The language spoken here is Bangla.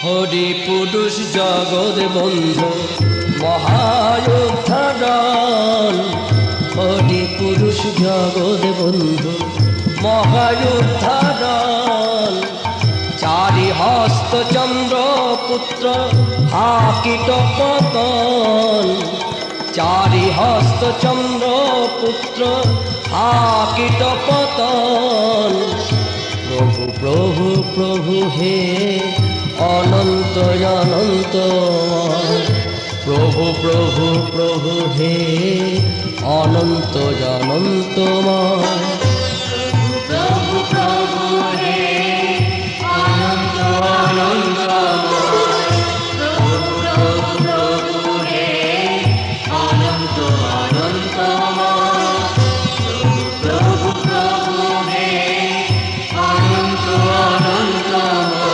হরি পুরুষ জগৎ বন্ধু মহায়োদ্ধারণ, হরি পুরুষ জগৎ বন্ধু মহায়োদ্ধারণ। চারি হস্ত চন্দ্র পুত্র হাকিট পতন, চারি হস্ত চন্দ্র পুত্র হাকিট পতন। প্রভু প্রভু প্রভু হে অনন্ত অনন্ত, প্রভু প্রভু প্রভু হে অনন্ত অনন্তময়। প্রভু প্রভু হে অনন্ত